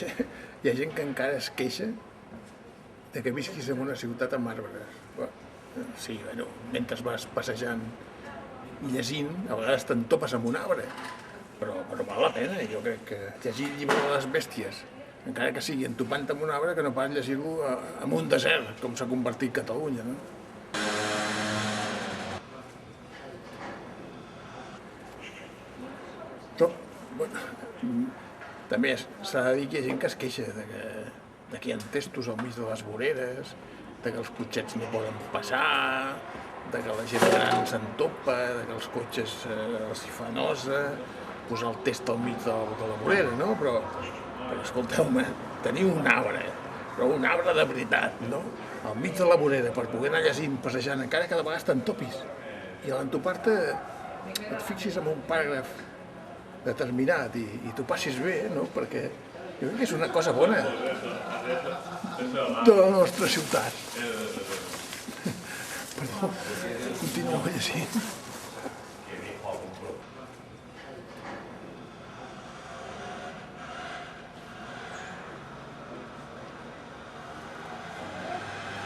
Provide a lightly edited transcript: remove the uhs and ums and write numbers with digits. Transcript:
Hi ha gent que encara es queixa de que visquis en una ciutat amb arbres. Sí, bueno, mentre vas passejant i llegint, a vegades t'entopes amb un arbre, però val la pena. Jo crec que llegir el llibre de les bèsties, encara que sigui entopant amb un arbre, que no pas llegir-lo en un desert, com s'ha convertit Catalunya, no? Però, bueno, també s'ha de dir que hi ha gent que es queixa de que hi ha testos al mig de les voreres, de que els cotxets no poden passar, de que la gent gran s'entopa, de que els cotxes els hi fa nosa, posar el test al mig de la vorera, no? Però escolteu-me, teniu un arbre, però un arbre de veritat, no? Al mig de la vorera, per poder anar llegint, passejant, encara que de vegades t'entopis. I a l'entopar-te et fixis en un paràgraf determinat i t'ho passis bé, no? Perquè jo crec que és una cosa bona de la nostra ciutat. Perdó, continuo llegint.